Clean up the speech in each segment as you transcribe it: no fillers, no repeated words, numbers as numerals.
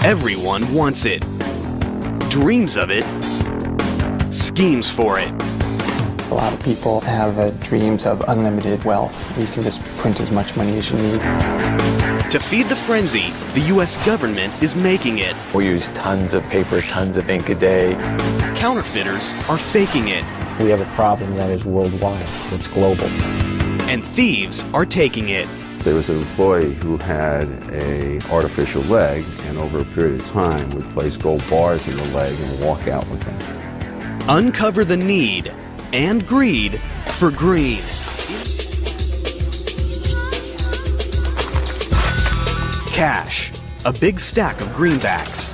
Everyone wants it, dreams of it, schemes for it. A lot of people have dreams of unlimited wealth. You can just print as much money as you need. To feed the frenzy, the U.S. government is making it. We use tons of paper, tons of ink a day. Counterfeiters are faking it. We have a problem that is worldwide. It's global. And thieves are taking it. There was an employee who had an artificial leg, and over a period of time would place gold bars in the leg and walk out with them. Uncover the need and greed for green. Cash, a big stack of greenbacks.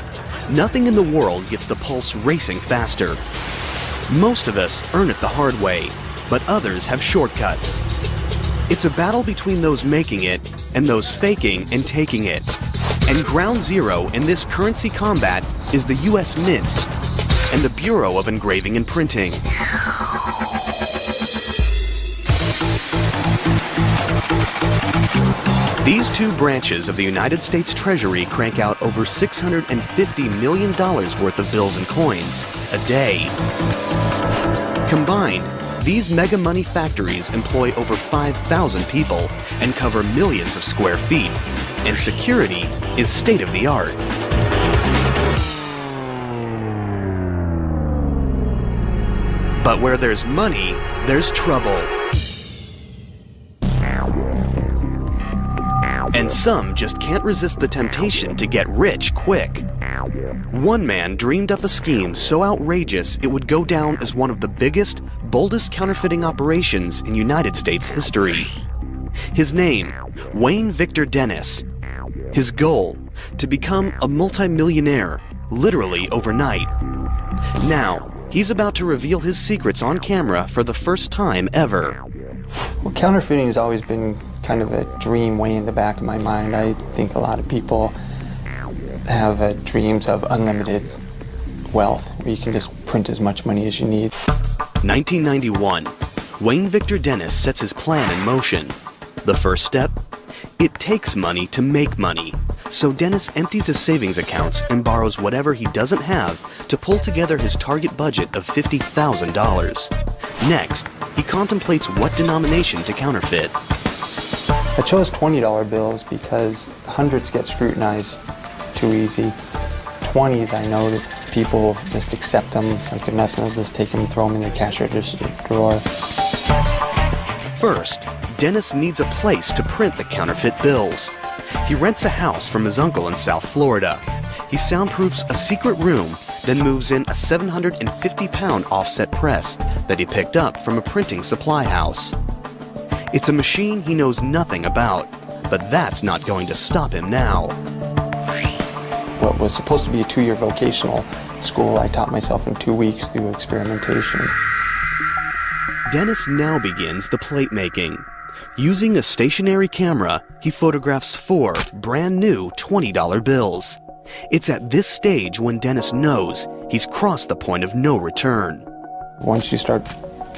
Nothing in the world gets the pulse racing faster. Most of us earn it the hard way, but others have shortcuts. It's a battle between those making it and those faking and taking it. And ground zero in this currency combat is the U.S. Mint and the Bureau of Engraving and Printing. These two branches of the United States Treasury crank out over $650 million worth of bills and coins a day. Combined, these mega money factories employ over 5,000 people and cover millions of square feet, and security is state-of-the-art. But where there's money, there's trouble. And some just can't resist the temptation to get rich quick. One man dreamed up a scheme so outrageous it would go down as one of the biggest, boldest counterfeiting operations in United States history. His name, Wayne Victor Dennis. His goal, to become a multimillionaire, literally overnight. Now, he's about to reveal his secrets on camera for the first time ever. Well, counterfeiting has always been kind of a dream way in the back of my mind. I think a lot of people have dreams of unlimited wealth, where you can just print as much money as you need. 1991, Wayne Victor Dennis sets his plan in motion. The first step? It takes money to make money. So Dennis empties his savings accounts and borrows whatever he doesn't have to pull together his target budget of $50,000. Next, he contemplates what denomination to counterfeit. I chose $20 bills because hundreds get scrutinized too easy. 20s, I know that people just accept them like they're nothing. They'll just take them and throw them in their cash register drawer. First, Dennis needs a place to print the counterfeit bills. He rents a house from his uncle in South Florida. He soundproofs a secret room, then moves in a 750-pound offset press that he picked up from a printing supply house. It's a machine he knows nothing about, but that's not going to stop him now. What was supposed to be a 2-year vocational school, I taught myself in 2 weeks through experimentation. Dennis now begins the plate making. Using a stationary camera, he photographs 4 brand new $20 bills. It's at this stage when Dennis knows he's crossed the point of no return. Once you start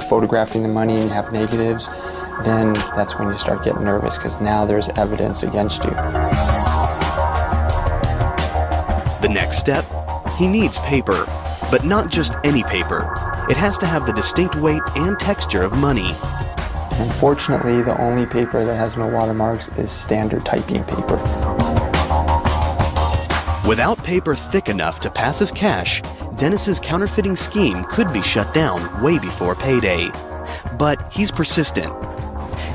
photographing the money and you have negatives, then that's when you start getting nervous, because now there's evidence against you. The next step? He needs paper, but not just any paper. It has to have the distinct weight and texture of money. Unfortunately, the only paper that has no watermarks is standard typing paper. Without paper thick enough to pass as cash, Dennis's counterfeiting scheme could be shut down way before payday. But he's persistent.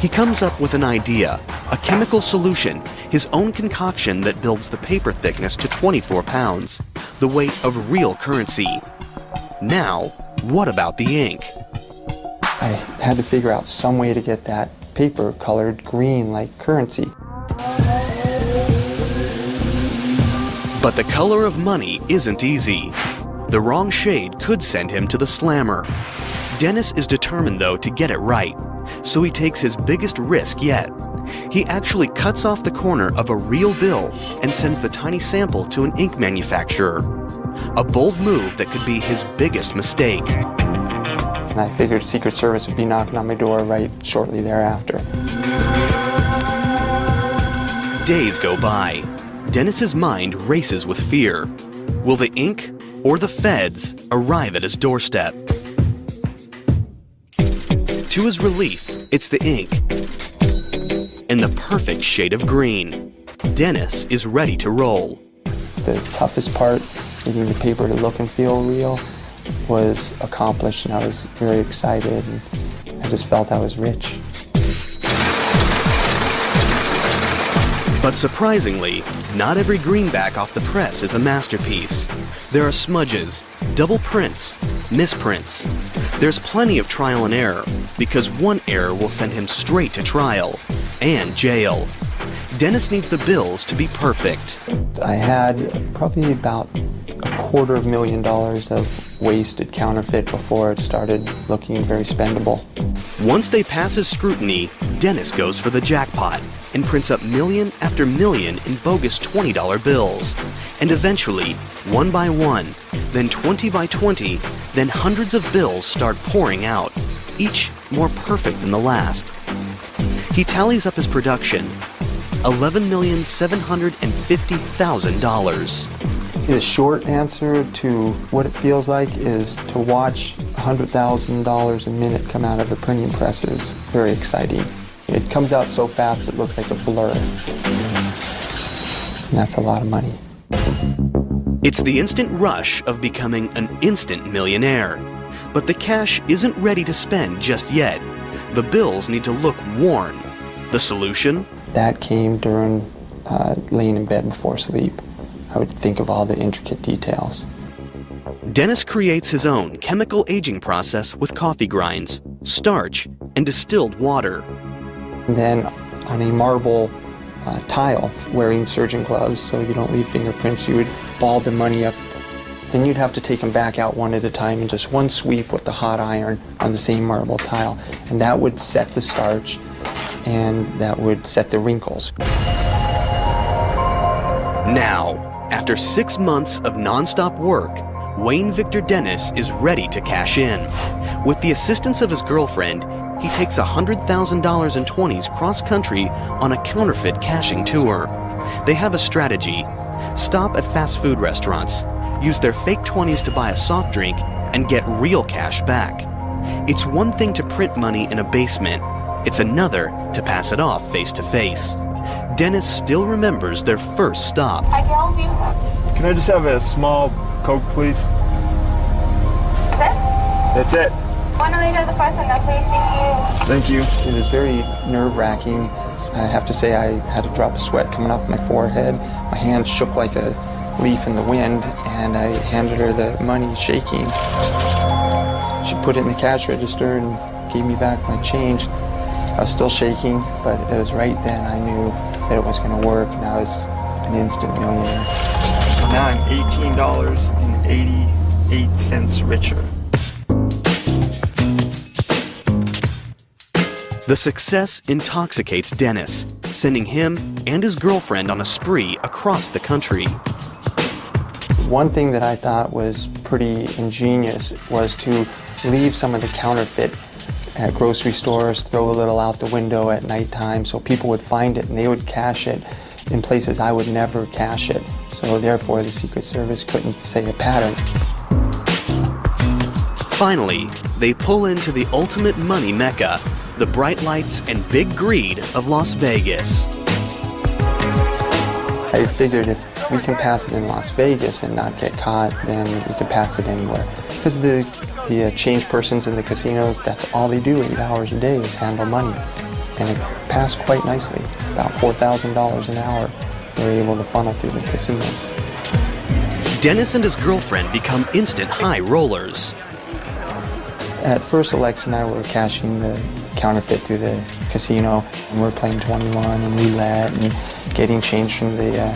He comes up with an idea, a chemical solution, his own concoction that builds the paper thickness to 24 pounds, the weight of real currency. Now, what about the ink? I had to figure out some way to get that paper colored green like currency. But the color of money isn't easy. The wrong shade could send him to the slammer. Dennis is determined, though, to get it right, so he takes his biggest risk yet. He actually cuts off the corner of a real bill and sends the tiny sample to an ink manufacturer. A bold move that could be his biggest mistake. And I figured Secret Service would be knocking on my door right shortly thereafter. Days go by. Dennis's mind races with fear. Will the ink or the feds arrive at his doorstep? To his relief, it's the ink in the perfect shade of green. Dennis is ready to roll. The toughest part, getting the paper to look and feel real, was accomplished, and I was very excited, and I just felt I was rich. But surprisingly, not every greenback off the press is a masterpiece. There are smudges, double prints, misprints. There's plenty of trial and error, because one error will send him straight to trial and jail. Dennis needs the bills to be perfect. I had probably about $250,000 of wasted counterfeit before it started looking very spendable. Once they pass his scrutiny, Dennis goes for the jackpot and prints up million after million in bogus $20 bills. And eventually, one by one, then 20 by 20, then hundreds of bills start pouring out, each more perfect than the last. He tallies up his production, $11,750,000. The short answer to what it feels like is to watch $100,000 a minute come out of the printing press is very exciting. It comes out so fast it looks like a blur. And that's a lot of money. It's the instant rush of becoming an instant millionaire. But the cash isn't ready to spend just yet. The bills need to look worn. The solution? That came during laying in bed before sleep. I would think of all the intricate details. Dennis creates his own chemical aging process with coffee grinds, starch, and distilled water. And then on a marble tile, wearing surgeon gloves so you don't leave fingerprints, you would ball the money up. Then you'd have to take them back out one at a time in just one sweep with the hot iron on the same marble tile. And that would set the starch, and that would set the wrinkles. Now, after 6 months of non-stop work, Wayne Victor Dennis is ready to cash in. With the assistance of his girlfriend, he takes $100,000 in 20s cross-country on a counterfeit cashing tour. They have a strategy. Stop at fast food restaurants, use their fake 20s to buy a soft drink, and get real cash back. It's one thing to print money in a basement. It's another to pass it off face-to-face. Dennis still remembers their first stop. I can help you. Can I just have a small Coke, please? That's it. Want to leave the person that please? Thank you. Thank you. It was very nerve-wracking. I have to say I had a drop of sweat coming off my forehead. My hand shook like a leaf in the wind, and I handed her the money shaking. She put it in the cash register and gave me back my change. I was still shaking, but it was right then I knew that it was going to work, and I was an instant millionaire. Now I'm $18.88 richer. The success intoxicates Dennis, sending him and his girlfriend on a spree across the country. One thing that I thought was pretty ingenious was to leave some of the counterfeit at grocery stores, throw a little out the window at nighttime so people would find it and they would cash it in places I would never cash it. So therefore the Secret Service couldn't say a pattern. Finally, they pull into the ultimate money mecca, the bright lights and big greed of Las Vegas. I figured if we can pass it in Las Vegas and not get caught, then we can pass it anywhere. Because the change persons in the casinos, that's all they do 8 hours a day is handle money. And it passed quite nicely, about $4,000 an hour they were able to funnel through the casinos. Dennis and his girlfriend become instant high rollers. At first, Alexa and I were cashing the counterfeit through the casino, and we're playing 21 and roulette and getting change from the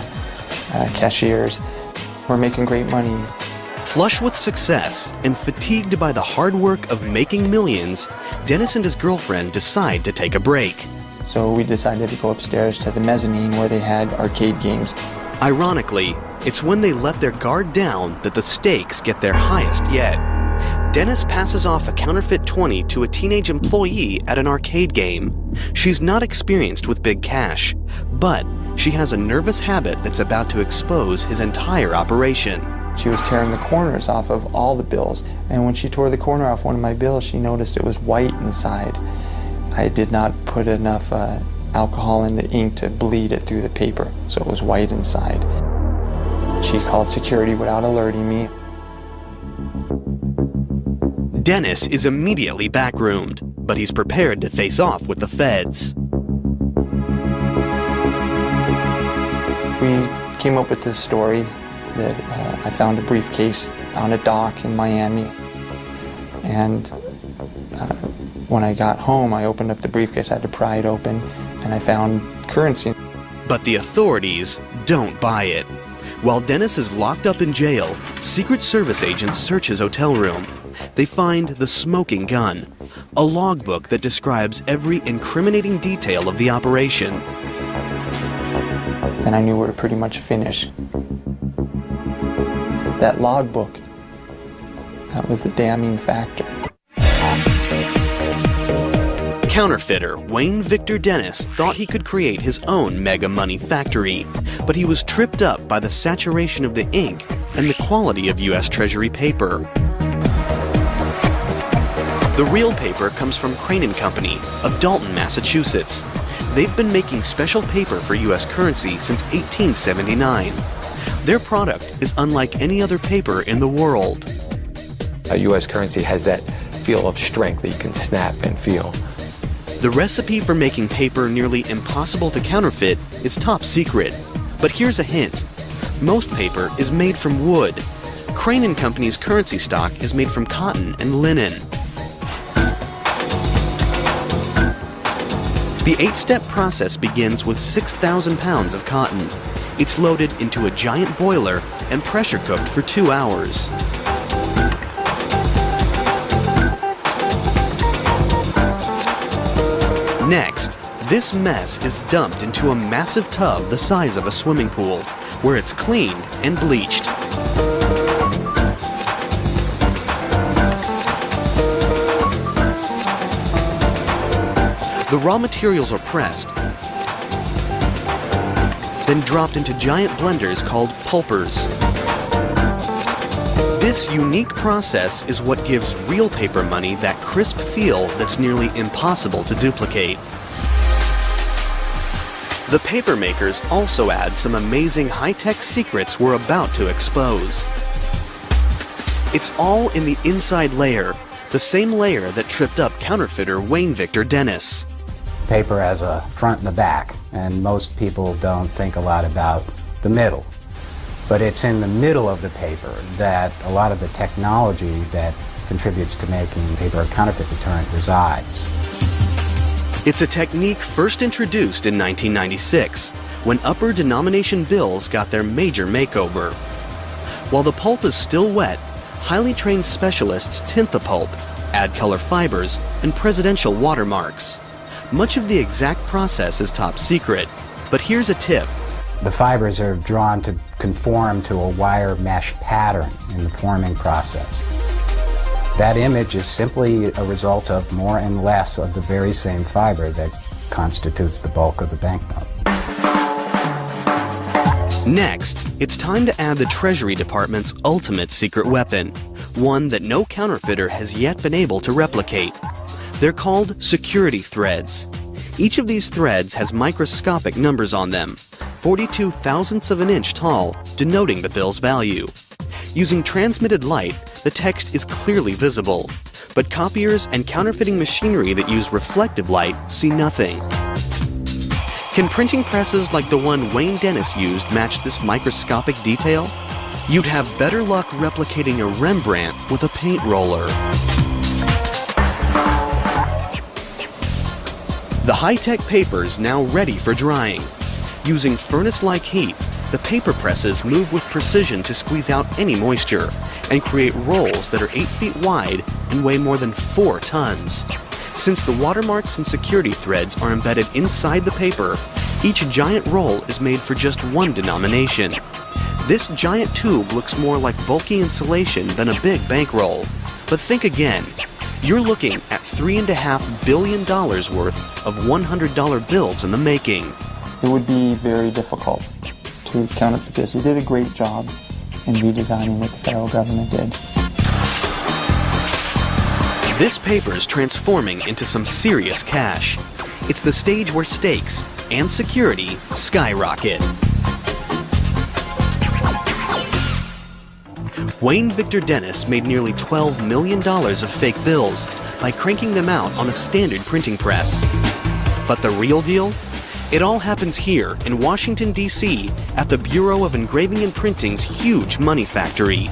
cashiers. We're making great money. Flush with success and fatigued by the hard work of making millions, Dennis and his girlfriend decide to take a break. So we decided to go upstairs to the mezzanine where they had arcade games. Ironically, it's when they let their guard down that the stakes get their highest yet. Dennis passes off a counterfeit 20 to a teenage employee at an arcade game. She's not experienced with big cash, but she has a nervous habit that's about to expose his entire operation. She was tearing the corners off of all the bills, and when she tore the corner off one of my bills, she noticed it was white inside. I did not put enough alcohol in the ink to bleed it through the paper, so it was white inside. She called security without alerting me. Dennis is immediately backroomed, but he's prepared to face off with the feds. We came up with this story that I found a briefcase on a dock in Miami, and when I got home, I opened up the briefcase, I had to pry it open, and I found currency. But the authorities don't buy it. While Dennis is locked up in jail, Secret Service agents search his hotel room. They find the smoking gun, a logbook that describes every incriminating detail of the operation. And I knew we were pretty much finished. That logbook, that was the damning factor. Counterfeiter Wayne Victor Dennis thought he could create his own mega money factory, but he was tripped up by the saturation of the ink and the quality of U.S. Treasury paper. The real paper comes from Crane & Company of Dalton, Massachusetts. They've been making special paper for U.S. currency since 1879. Their product is unlike any other paper in the world. A U.S. currency has that feel of strength that you can snap and feel. The recipe for making paper nearly impossible to counterfeit is top secret. But here's a hint. Most paper is made from wood. Crane & Company's currency stock is made from cotton and linen. The 8-step process begins with 6,000 pounds of cotton. It's loaded into a giant boiler and pressure cooked for 2 hours. Next, this mess is dumped into a massive tub the size of a swimming pool, where it's cleaned and bleached. The raw materials are pressed, then dropped into giant blenders called pulpers. This unique process is what gives real paper money that crisp feel that's nearly impossible to duplicate. The paper makers also add some amazing high-tech secrets we're about to expose. It's all in the inside layer, the same layer that tripped up counterfeiter Wayne Victor Dennis. Paper has a front and a back, and most people don't think a lot about the middle. But it's in the middle of the paper that a lot of the technology that contributes to making paper a counterfeit deterrent resides. It's a technique first introduced in 1996, when upper denomination bills got their major makeover. While the pulp is still wet, highly trained specialists tint the pulp, add color fibers, and presidential watermarks. Much of the exact process is top secret, but here's a tip. The fibers are drawn to conform to a wire mesh pattern in the forming process. That image is simply a result of more and less of the very same fiber that constitutes the bulk of the banknote. Next, it's time to add the Treasury Department's ultimate secret weapon, one that no counterfeiter has yet been able to replicate. They're called security threads. Each of these threads has microscopic numbers on them, 42 thousandths of an inch tall, denoting the bill's value. Using transmitted light, the text is clearly visible, but copiers and counterfeiting machinery that use reflective light see nothing. Can printing presses like the one Wayne Dennis used match this microscopic detail? You'd have better luck replicating a Rembrandt with a paint roller. The high-tech paper is now ready for drying. Using furnace-like heat, the paper presses move with precision to squeeze out any moisture and create rolls that are 8 feet wide and weigh more than 4 tons. Since the watermarks and security threads are embedded inside the paper, each giant roll is made for just one denomination. This giant tube looks more like bulky insulation than a big bankroll. But think again. You're looking at $3.5 billion worth of $100 bills in the making. It would be very difficult to counterfeit this. They did a great job in redesigning what the federal government did. This paper is transforming into some serious cash. It's the stage where stakes and security skyrocket. Wayne Victor Dennis made nearly $12 million of fake bills by cranking them out on a standard printing press. But the real deal? It all happens here in Washington, D.C. at the Bureau of Engraving and Printing's huge money factory.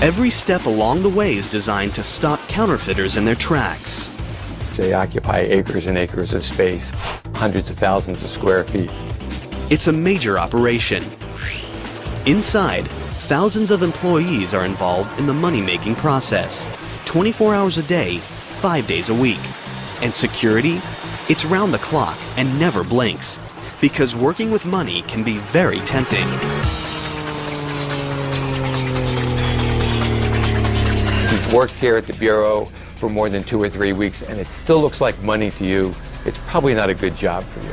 Every step along the way is designed to stop counterfeiters in their tracks. They occupy acres and acres of space, hundreds of thousands of square feet. It's a major operation. Inside, thousands of employees are involved in the money-making process, 24 hours a day, 5 days a week. And security? It's round the clock and never blinks, because working with money can be very tempting. You've worked here at the Bureau for more than 2 or 3 weeks and it still looks like money to you. It's probably not a good job for you.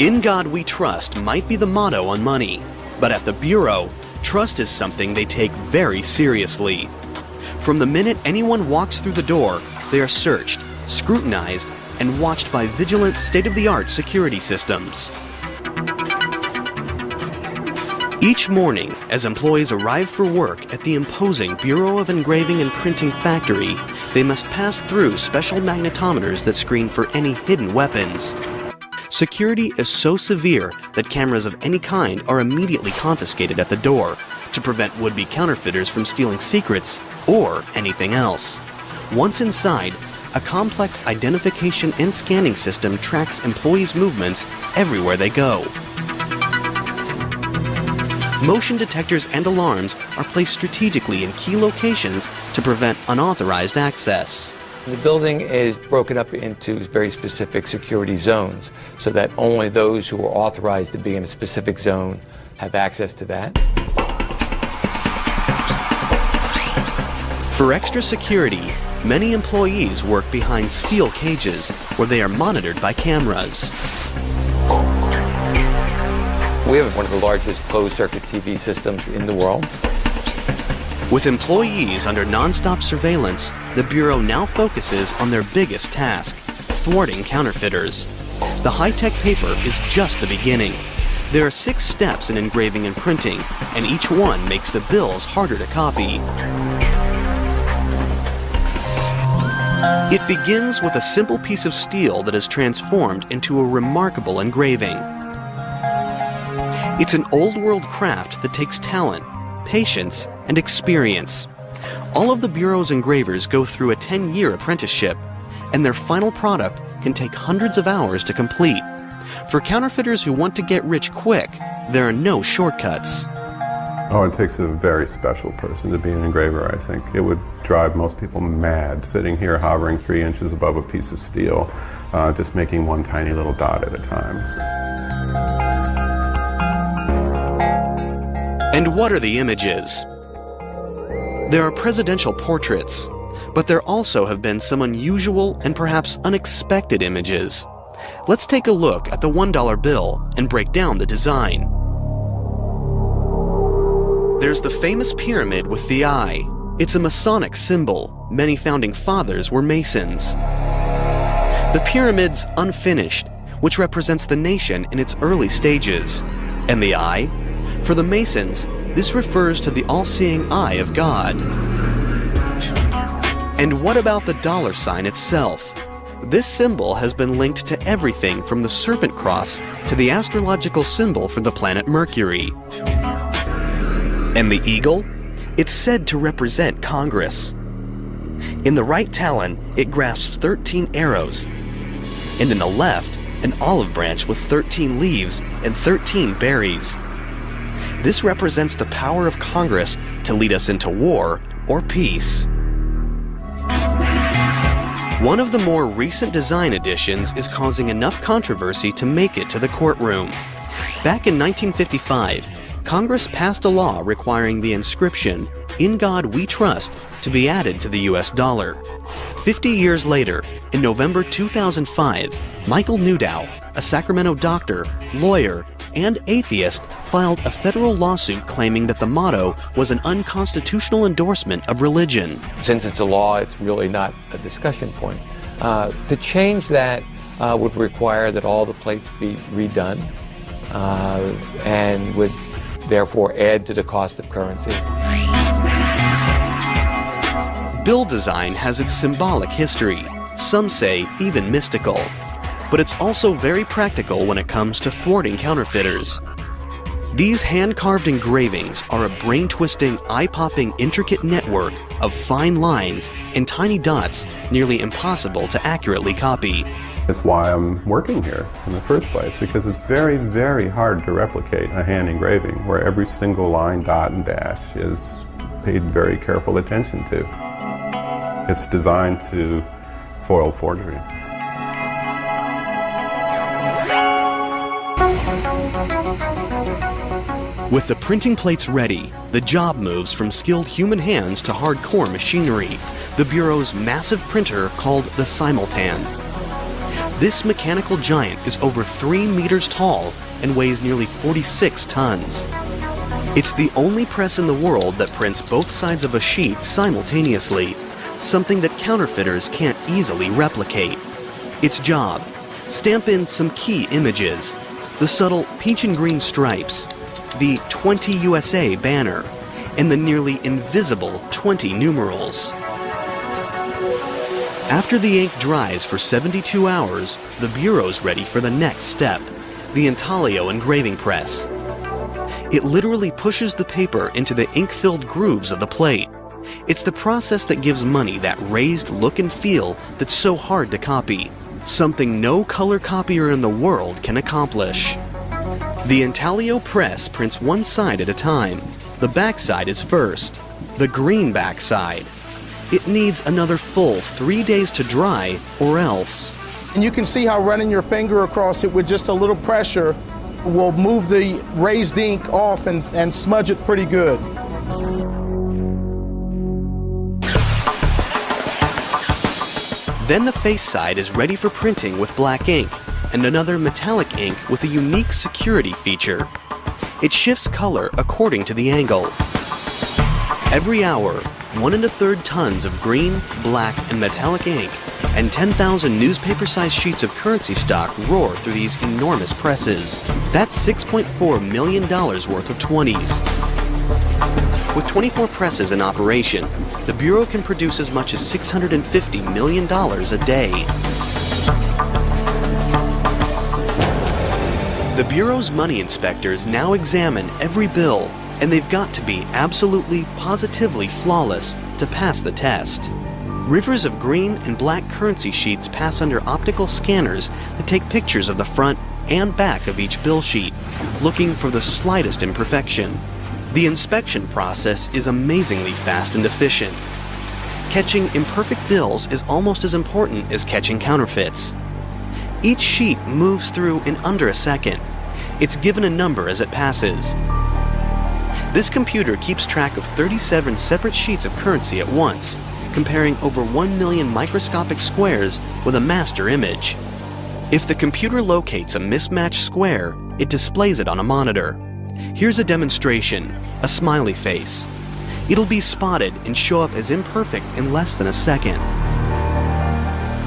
In God we trust might be the motto on money, but at the Bureau, trust is something they take very seriously. From the minute anyone walks through the door, they are searched, scrutinized, and watched by vigilant state-of-the-art security systems. Each morning, as employees arrive for work at the imposing Bureau of Engraving and Printing factory, they must pass through special magnetometers that screen for any hidden weapons. Security is so severe that cameras of any kind are immediately confiscated at the door to prevent would-be counterfeiters from stealing secrets or anything else. Once inside, a complex identification and scanning system tracks employees' movements everywhere they go. Motion detectors and alarms are placed strategically in key locations to prevent unauthorized access. The building is broken up into very specific security zones so that only those who are authorized to be in a specific zone have access to that. For extra security, many employees work behind steel cages where they are monitored by cameras. We have one of the largest closed-circuit TV systems in the world. With employees under non-stop surveillance, the Bureau now focuses on their biggest task, thwarting counterfeiters. The high-tech paper is just the beginning. There are 6 steps in engraving and printing, and each one makes the bills harder to copy. It begins with a simple piece of steel that is transformed into a remarkable engraving. It's an old-world craft that takes talent, patience, and experience. All of the Bureau's engravers go through a 10-year apprenticeship, and their final product can take hundreds of hours to complete. For counterfeiters who want to get rich quick, there are no shortcuts. Oh, it takes a very special person to be an engraver, I think. It would drive most people mad, sitting here hovering 3 inches above a piece of steel, just making one tiny little dot at a time. And what are the images? There are presidential portraits, but there also have been some unusual and perhaps unexpected images. Let's take a look at the $1 bill and break down the design. There's the famous pyramid with the eye. It's a Masonic symbol. Many founding fathers were Masons. The pyramid's unfinished, which represents the nation in its early stages. And the eye? For the Masons, this refers to the all-seeing eye of God. And what about the dollar sign itself? This symbol has been linked to everything from the serpent cross to the astrological symbol for the planet Mercury. And the eagle? It's said to represent Congress. In the right talon, it grasps 13 arrows, and in the left, an olive branch with 13 leaves and 13 berries. This represents the power of Congress to lead us into war or peace. One of the more recent design additions is causing enough controversy to make it to the courtroom. Back in 1955, Congress passed a law requiring the inscription, "In God We Trust," to be added to the US dollar. 50 years later, in November 2005, Michael Newdow, a Sacramento doctor, lawyer, and atheist, filed a federal lawsuit claiming that the motto was an unconstitutional endorsement of religion. Since it's a law, it's really not a discussion point. To change that would require that all the plates be redone and would therefore add to the cost of currency. Bill design has its symbolic history, some say even mystical, but it's also very practical when it comes to thwarting counterfeiters. These hand-carved engravings are a brain-twisting, eye-popping, intricate network of fine lines and tiny dots nearly impossible to accurately copy. That's why I'm working here in the first place, because it's very, very hard to replicate a hand engraving where every single line, dot, and dash is paid very careful attention to. It's designed to foil forgery. With the printing plates ready, the job moves from skilled human hands to hardcore machinery, the Bureau's massive printer called the Simultan. This mechanical giant is over 3 meters tall and weighs nearly 46 tons. It's the only press in the world that prints both sides of a sheet simultaneously, something that counterfeiters can't easily replicate. Its job: stamp in some key images, the subtle peach and green stripes, the 20 USA banner, and the nearly invisible 20 numerals. After the ink dries for 72 hours, the Bureau's ready for the next step, the intaglio engraving press. It literally pushes the paper into the ink-filled grooves of the plate. It's the process that gives money that raised look and feel that's so hard to copy, something no color copier in the world can accomplish. The intaglio press prints one side at a time. The back side is first, the green back side. It needs another full 3 days to dry, or else. And you can see how running your finger across it with just a little pressure will move the raised ink off and smudge it pretty good. Then the face side is ready for printing with black ink and another metallic ink with a unique security feature. It shifts color according to the angle. Every hour, 1 1/3 tons of green, black, and metallic ink and 10,000 newspaper-sized sheets of currency stock roar through these enormous presses. That's $6.4 million worth of 20s. With 24 presses in operation, the Bureau can produce as much as $650 million a day. The Bureau's money inspectors now examine every bill, and they've got to be absolutely, positively flawless to pass the test. Rivers of green and black currency sheets pass under optical scanners that take pictures of the front and back of each bill sheet, looking for the slightest imperfection. The inspection process is amazingly fast and efficient. Catching imperfect bills is almost as important as catching counterfeits. Each sheet moves through in under a second. It's given a number as it passes. This computer keeps track of 37 separate sheets of currency at once, comparing over 1 million microscopic squares with a master image. If the computer locates a mismatched square, it displays it on a monitor. Here's a demonstration, a smiley face. It'll be spotted and show up as imperfect in less than a second.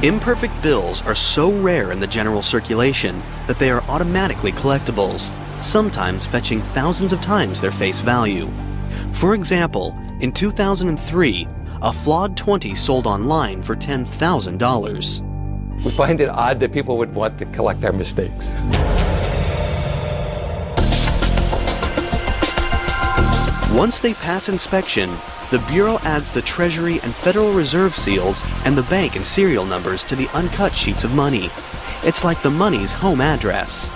Imperfect bills are so rare in the general circulation that they are automatically collectibles, sometimes fetching thousands of times their face value. For example, in 2003, a flawed 20 sold online for $10,000. We find it odd that people would want to collect our mistakes. Once they pass inspection, the Bureau adds the Treasury and Federal Reserve seals and the bank and serial numbers to the uncut sheets of money. It's like the money's home address.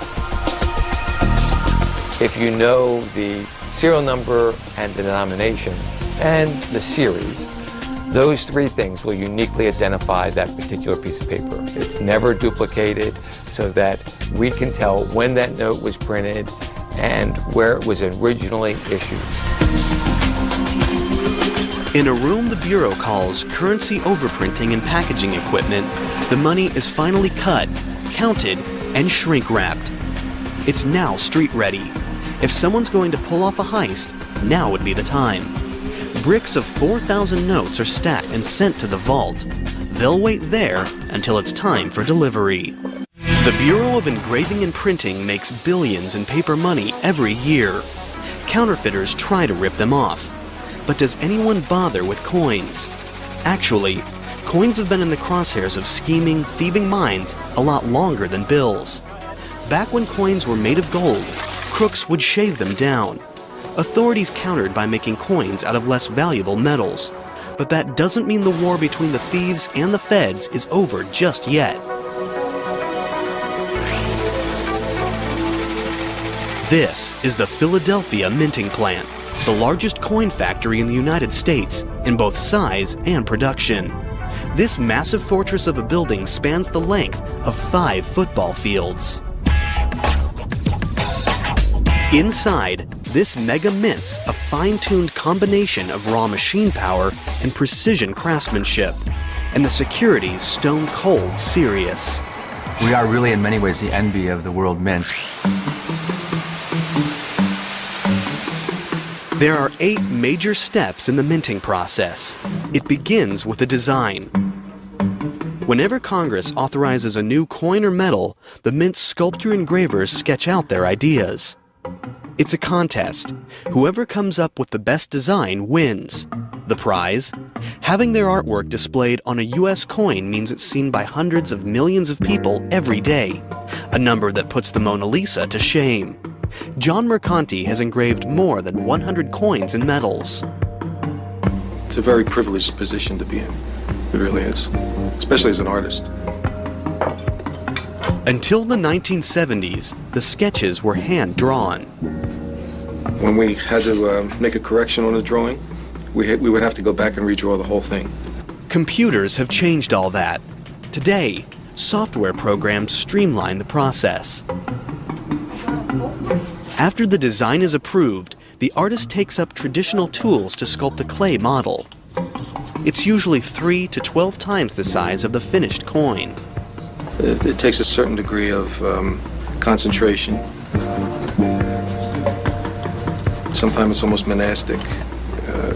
If you know the serial number and the denomination and the series, those three things will uniquely identify that particular piece of paper. It's never duplicated, so that we can tell when that note was printed and where it was originally issued. In a room the Bureau calls currency overprinting and packaging equipment, the money is finally cut, counted, and shrink-wrapped. It's now street-ready. If someone's going to pull off a heist, now would be the time. Bricks of 4,000 notes are stacked and sent to the vault. They'll wait there until it's time for delivery. The Bureau of Engraving and Printing makes billions in paper money every year. Counterfeiters try to rip them off. But does anyone bother with coins? Actually, coins have been in the crosshairs of scheming, thieving minds a lot longer than bills. Back when coins were made of gold, crooks would shave them down. Authorities countered by making coins out of less valuable metals. But that doesn't mean the war between the thieves and the feds is over just yet. This is the Philadelphia minting plant, the largest coin factory in the United States in both size and production. This massive fortress of a building spans the length of 5 football fields. Inside, this mega mints a fine-tuned combination of raw machine power and precision craftsmanship, and the security's stone-cold serious. We are really in many ways the envy of the world mints. There are 8 major steps in the minting process. It begins with a design. Whenever Congress authorizes a new coin or metal, the mint sculptor engravers sketch out their ideas. It's a contest. Whoever comes up with the best design wins. The prize? Having their artwork displayed on a U.S. coin means it's seen by hundreds of millions of people every day, a number that puts the Mona Lisa to shame. John Mercanti has engraved more than 100 coins and medals. It's a very privileged position to be in. It really is, especially as an artist. Until the 1970s, the sketches were hand-drawn. When we had to make a correction on a drawing, we would have to go back and redraw the whole thing. Computers have changed all that. Today, software programs streamline the process. After the design is approved, the artist takes up traditional tools to sculpt a clay model. It's usually 3 to 12 times the size of the finished coin. It takes a certain degree of concentration. Sometimes it's almost monastic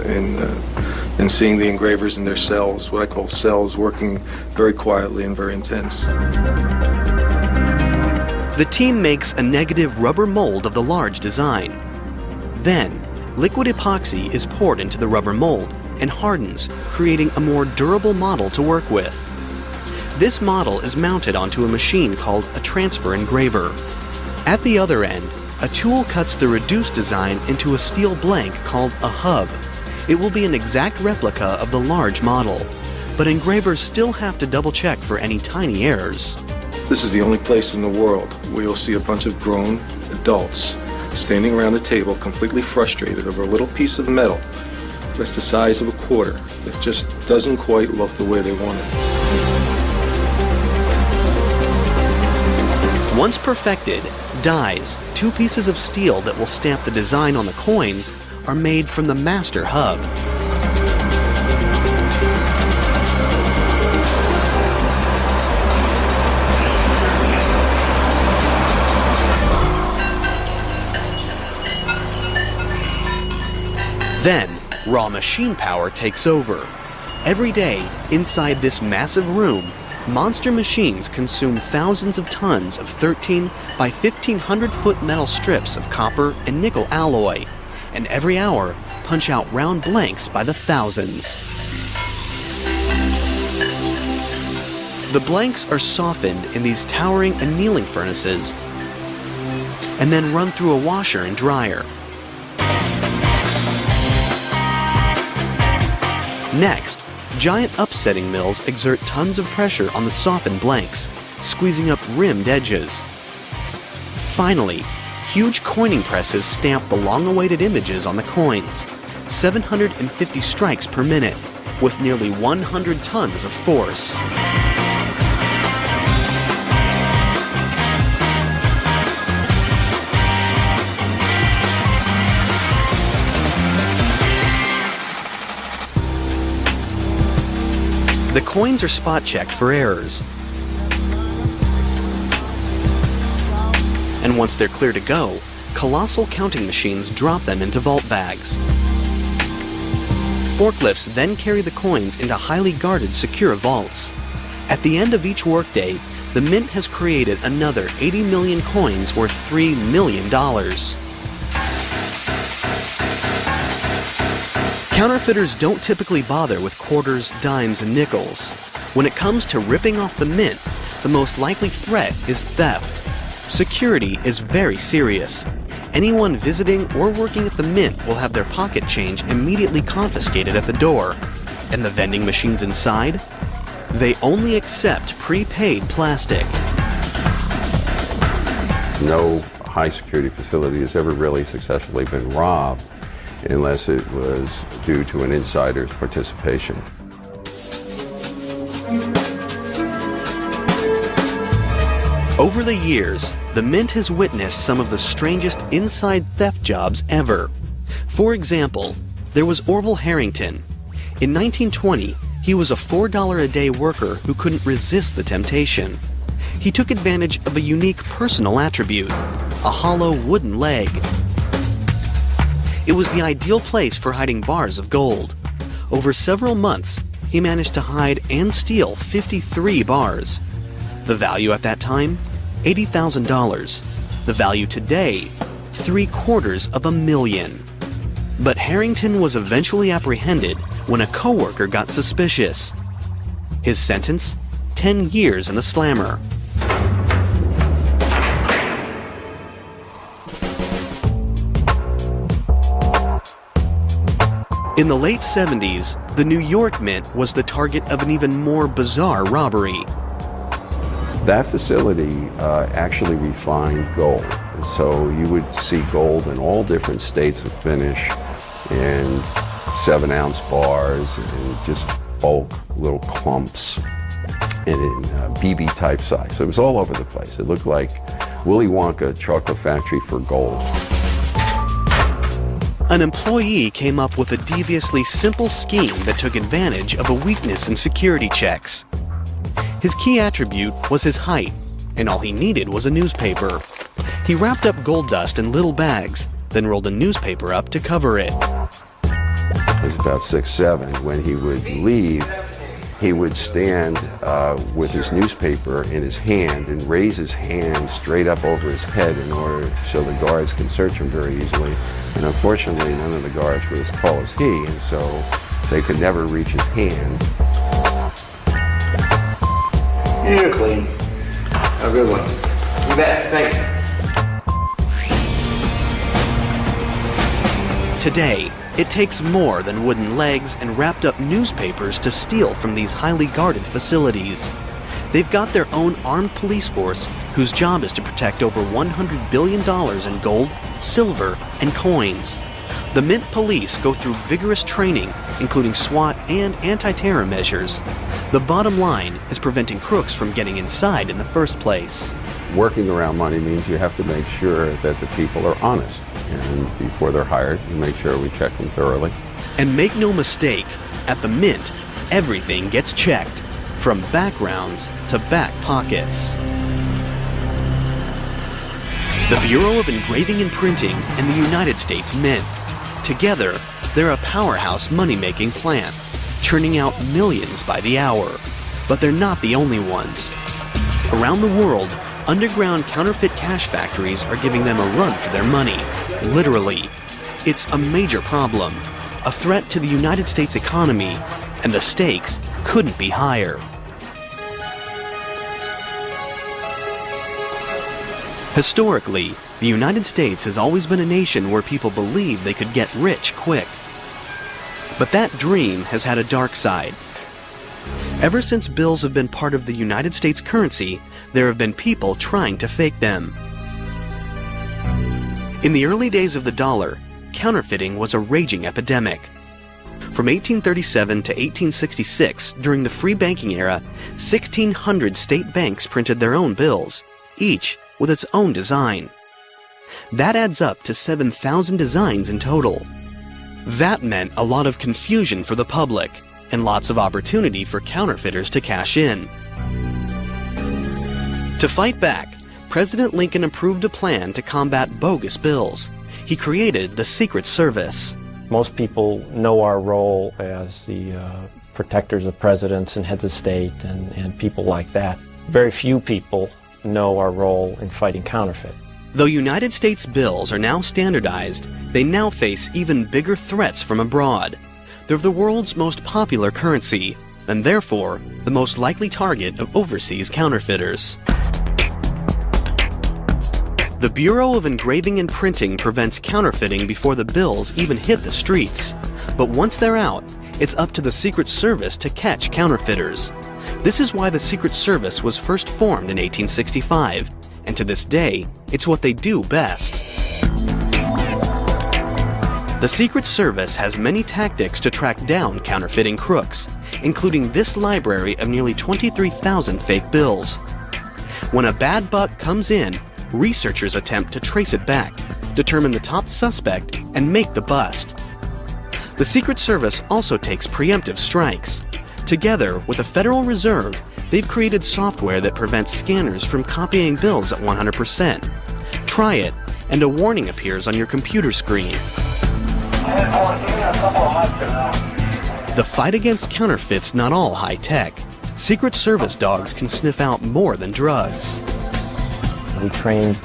in seeing the engravers in their cells, what I call cells, working very quietly and very intense. The team makes a negative rubber mold of the large design. Then, liquid epoxy is poured into the rubber mold and hardens, creating a more durable model to work with. This model is mounted onto a machine called a transfer engraver. At the other end, a tool cuts the reduced design into a steel blank called a hub. It will be an exact replica of the large model, but engravers still have to double-check for any tiny errors. This is the only place in the world where you'll see a bunch of grown adults standing around a table completely frustrated over a little piece of metal that's the size of a quarter that just doesn't quite look the way they want it. Once perfected, dies, 2 pieces of steel that will stamp the design on the coins, are made from the master hub. Then, raw machine power takes over. Every day, inside this massive room, monster machines consume thousands of tons of 13 by 1,500-foot metal strips of copper and nickel alloy, and every hour punch out round blanks by the thousands. The blanks are softened in these towering annealing furnaces and then run through a washer and dryer. Next, giant upsetting mills exert tons of pressure on the softened blanks, squeezing up rimmed edges. Finally, huge coining presses stamp the long-awaited images on the coins, 750 strikes per minute, with nearly 100 tons of force. The coins are spot-checked for errors. And once they're clear to go, colossal counting machines drop them into vault bags. Forklifts then carry the coins into highly guarded, secure vaults. At the end of each workday, the Mint has created another 80 million coins worth $3 million. Counterfeiters don't typically bother with quarters, dimes, and nickels. When it comes to ripping off the Mint, the most likely threat is theft. Security is very serious. Anyone visiting or working at the Mint will have their pocket change immediately confiscated at the door. And the vending machines inside? They only accept prepaid plastic. No high security facility has ever really successfully been robbed unless it was due to an insider's participation. Over the years, the Mint has witnessed some of the strangest inside theft jobs ever. For example, there was Orville Harrington. In 1920, he was a $4 a day worker who couldn't resist the temptation. He took advantage of a unique personal attribute, a hollow wooden leg. It was the ideal place for hiding bars of gold. Over several months, he managed to hide and steal 53 bars. The value at that time? $80,000. The value today? $750,000. But Harrington was eventually apprehended when a coworker got suspicious. His sentence? 10 years in the slammer. In the late 70s, the New York Mint was the target of an even more bizarre robbery. That facility actually refined gold. So you would see gold in all different states of finish in 7-ounce bars and just bulk little clumps and in BB type size. So it was all over the place. It looked like Willy Wonka chocolate factory for gold. An employee came up with a deviously simple scheme that took advantage of a weakness in security checks. His key attribute was his height, and all he needed was a newspaper. He wrapped up gold dust in little bags, then rolled a newspaper up to cover it. He was about 6'7". When he would leave, he would stand with his newspaper in his hand and raise his hand straight up over his head in order so the guards can search him very easily. And unfortunately, none of the guards were as tall as he, and so they could never reach his hand. You're clean. Have a good one. You bet. Thanks. Today, it takes more than wooden legs and wrapped up newspapers to steal from these highly guarded facilities. They've got their own armed police force whose job is to protect over $100 billion in gold, silver, and coins. The Mint police go through vigorous training, including SWAT and anti-terror measures. The bottom line is preventing crooks from getting inside in the first place. Working around money means you have to make sure that the people are honest. And before they're hired, we make sure we check them thoroughly. And make no mistake, at the Mint, everything gets checked, from backgrounds to back pockets. The Bureau of Engraving and Printing and the United States Mint. Together, they're a powerhouse money-making plant, churning out millions by the hour. But they're not the only ones. Around the world, underground counterfeit cash factories are giving them a run for their money, literally. It's a major problem, a threat to the United States economy, and the stakes couldn't be higher. Historically, the United States has always been a nation where people believed they could get rich quick. But that dream has had a dark side. Ever since bills have been part of the United States currency, there have been people trying to fake them. In the early days of the dollar, counterfeiting was a raging epidemic. From 1837 to 1866, during the free banking era, 1,600 state banks printed their own bills, each with its own design. That adds up to 7,000 designs in total. That meant a lot of confusion for the public, and lots of opportunity for counterfeiters to cash in. To fight back, President Lincoln approved a plan to combat bogus bills. He created the Secret Service. Most people know our role as the protectors of presidents and heads of state and people like that. Very few people know our role in fighting counterfeit. Though United States bills are now standardized, they now face even bigger threats from abroad. They're the world's most popular currency, and therefore the most likely target of overseas counterfeiters. The Bureau of Engraving and Printing prevents counterfeiting before the bills even hit the streets. But once they're out, it's up to the Secret Service to catch counterfeiters. This is why the Secret Service was first formed in 1865, and to this day, it's what they do best. The Secret Service has many tactics to track down counterfeiting crooks, including this library of nearly 23,000 fake bills. When a bad buck comes in, researchers attempt to trace it back, determine the top suspect, and make the bust. The Secret Service also takes preemptive strikes. Together with the Federal Reserve, they've created software that prevents scanners from copying bills at 100%. Try it, and a warning appears on your computer screen. The fight against counterfeit's not all high-tech. Secret Service dogs can sniff out more than drugs. We trained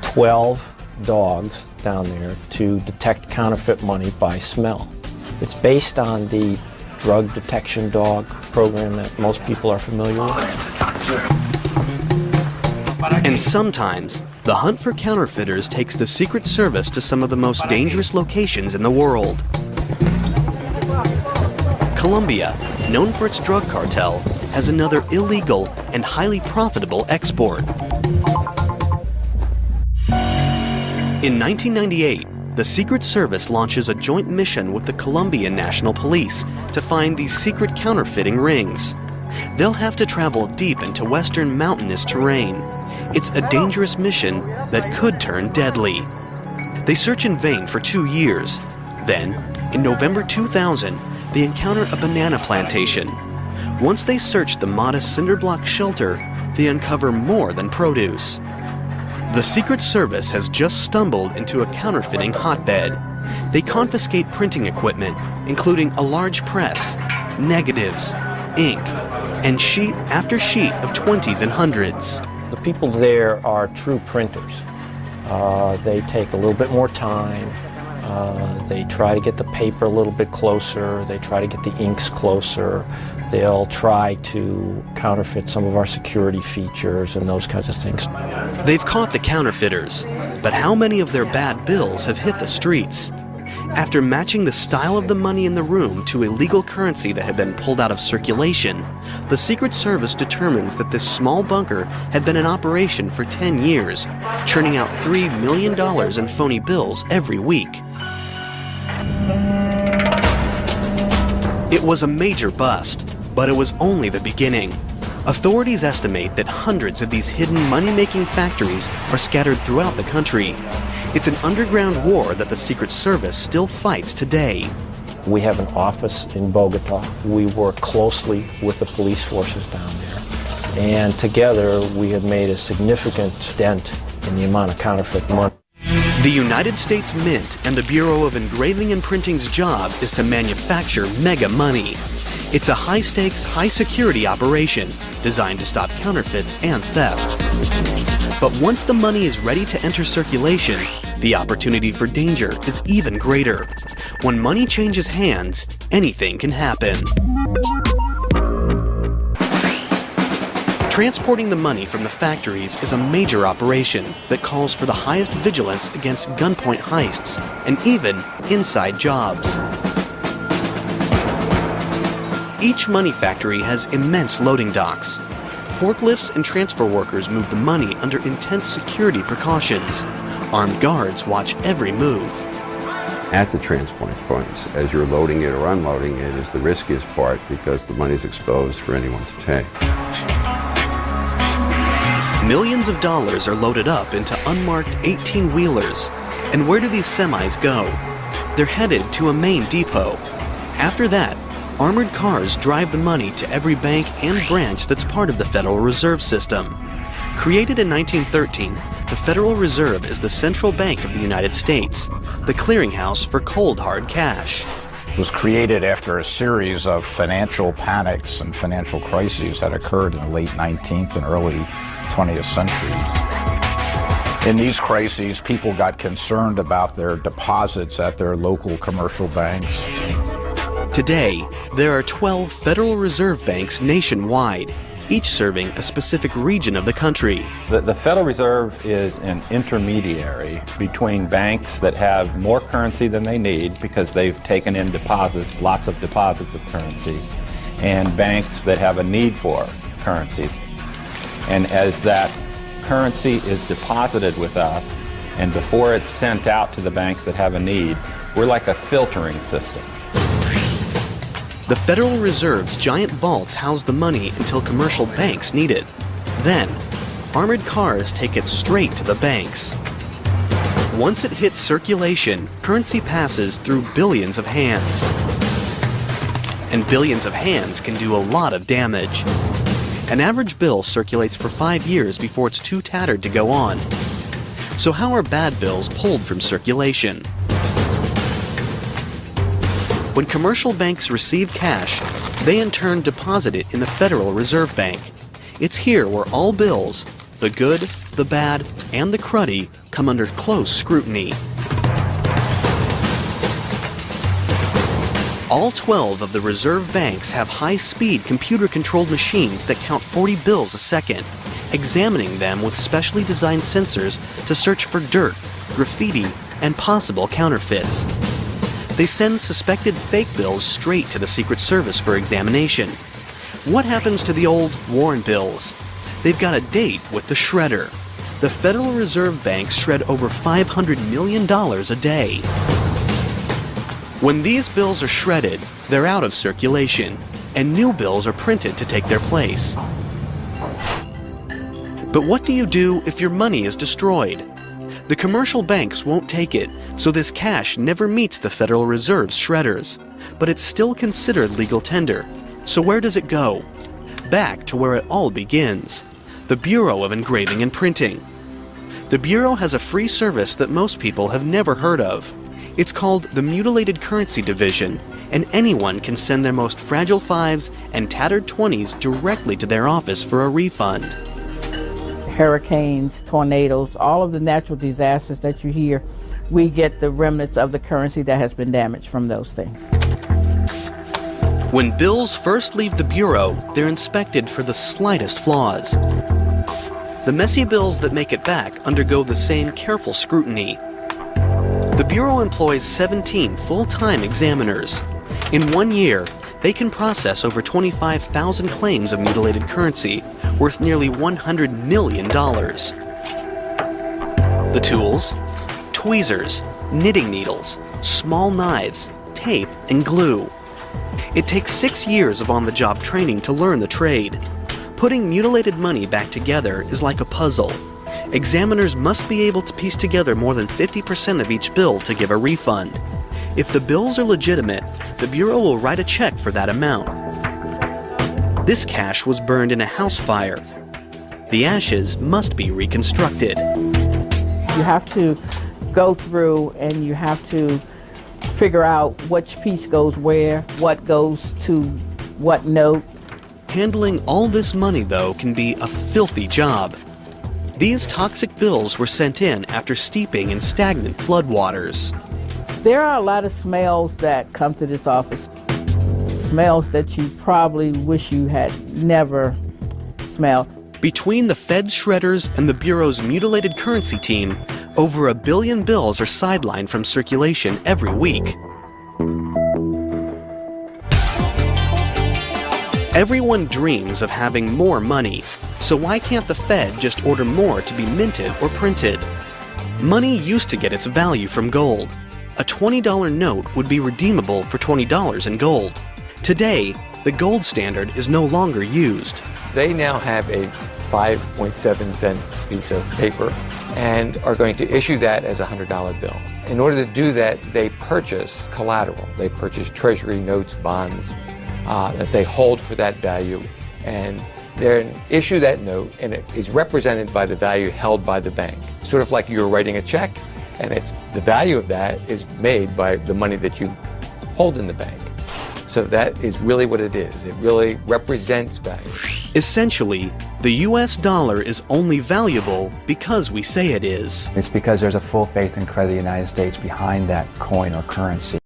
12 dogs down there to detect counterfeit money by smell. It's based on the drug detection dog program that most people are familiar with. And sometimes, the hunt for counterfeiters takes the Secret Service to some of the most dangerous locations in the world. Colombia, known for its drug cartel, has another illegal and highly profitable export. In 1998, the Secret Service launches a joint mission with the Colombian National Police to find these secret counterfeiting rings. They'll have to travel deep into western mountainous terrain. It's a dangerous mission that could turn deadly. They search in vain for 2 years. Then, in November 2000, they encounter a banana plantation. Once they search the modest cinder-block shelter, they uncover more than produce. The Secret Service has just stumbled into a counterfeiting hotbed. They confiscate printing equipment, including a large press, negatives, ink, and sheet after sheet of 20s and 100s. The people there are true printers. They take a little bit more time. They try to get the paper a little bit closer. They try to get the inks closer. They'll try to counterfeit some of our security features and those kinds of things. They've caught the counterfeiters, but how many of their bad bills have hit the streets? After matching the style of the money in the room to illegal currency that had been pulled out of circulation, the Secret Service determines that this small bunker had been in operation for 10 years, churning out $3 million in phony bills every week. It was a major bust, but it was only the beginning. Authorities estimate that hundreds of these hidden money-making factories are scattered throughout the country. It's an underground war that the Secret Service still fights today. We have an office in Bogota. We work closely with the police forces down there. And together, we have made a significant dent in the amount of counterfeit money. The United States Mint and the Bureau of Engraving and Printing's job is to manufacture mega money. It's a high-stakes, high-security operation designed to stop counterfeits and theft. But once the money is ready to enter circulation, the opportunity for danger is even greater. When money changes hands, anything can happen. Transporting the money from the factories is a major operation that calls for the highest vigilance against gunpoint heists and even inside jobs. Each money factory has immense loading docks. Forklifts and transfer workers move the money under intense security precautions. Armed guards watch every move. At the transport points, as you're loading it or unloading it, is the riskiest part because the money's exposed for anyone to take. Millions of dollars are loaded up into unmarked 18-wheelers. And where do these semis go? They're headed to a main depot. After that, armored cars drive the money to every bank and branch that's part of the Federal Reserve System. Created in 1913, the Federal Reserve is the central bank of the United States, the clearinghouse for cold, hard cash. It was created after a series of financial panics and financial crises that occurred in the late 19th and early 20th centuries. In these crises, people got concerned about their deposits at their local commercial banks. Today, there are 12 Federal Reserve banks nationwide, each serving a specific region of the country. The Federal Reserve is an intermediary between banks that have more currency than they need because they've taken in deposits, lots of deposits of currency, and banks that have a need for currency. And as that currency is deposited with us, and before it's sent out to the banks that have a need, we're like a filtering system. The Federal Reserve's giant vaults house the money until commercial banks need it. Then, armored cars take it straight to the banks. Once it hits circulation, currency passes through billions of hands. And billions of hands can do a lot of damage. An average bill circulates for 5 years before it's too tattered to go on. So how are bad bills pulled from circulation? When commercial banks receive cash, they in turn deposit it in the Federal Reserve Bank. It's here where all bills, the good, the bad, and the cruddy, come under close scrutiny. All 12 of the reserve banks have high-speed computer-controlled machines that count 40 bills a second, examining them with specially designed sensors to search for dirt, graffiti, and possible counterfeits. They send suspected fake bills straight to the Secret Service for examination. What happens to the old worn bills? They've got a date with the shredder. The Federal Reserve banks shred over $500 million a day. When these bills are shredded, they're out of circulation, and new bills are printed to take their place. But what do you do if your money is destroyed? The commercial banks won't take it, so this cash never meets the Federal Reserve's shredders. But it's still considered legal tender. So where does it go? Back to where it all begins, the Bureau of Engraving and Printing. The Bureau has a free service that most people have never heard of. It's called the Mutilated Currency Division, and anyone can send their most fragile 5s and tattered 20s directly to their office for a refund. Hurricanes, tornadoes, all of the natural disasters that you hear, we get the remnants of the currency that has been damaged from those things. When bills first leave the Bureau, they're inspected for the slightest flaws. The messy bills that make it back undergo the same careful scrutiny. The Bureau employs 17 full-time examiners. In 1 year, they can process over 25,000 claims of mutilated currency, worth nearly $100 million. The tools? Tweezers, knitting needles, small knives, tape, and glue. It takes 6 years of on-the-job training to learn the trade. Putting mutilated money back together is like a puzzle. Examiners must be able to piece together more than 50% of each bill to give a refund. If the bills are legitimate, the Bureau will write a check for that amount. This cash was burned in a house fire. The ashes must be reconstructed. You have to go through and you have to figure out which piece goes where, what goes to what note. Handling all this money, though, can be a filthy job. These toxic bills were sent in after steeping in stagnant floodwaters. There are a lot of smells that come to this office. Smells that you probably wish you had never smelled. Between the Fed's shredders and the Bureau's mutilated currency team, over 1 billion bills are sidelined from circulation every week. Everyone dreams of having more money, so why can't the Fed just order more to be minted or printed? Money used to get its value from gold. A $20 note would be redeemable for $20 in gold. Today, the gold standard is no longer used. They now have a 5.7 cent piece of paper and are going to issue that as a $100 bill. In order to do that, they purchase collateral. They purchase treasury notes, bonds, that they hold for that value, and they issue that note, and it is represented by the value held by the bank. Sort of like you're writing a check, and the value of that is made by the money that you hold in the bank. So that is really what it is. It really represents value. Essentially, the US dollar is only valuable because we say it is. It's because there's a full faith and credit of the United States behind that coin or currency.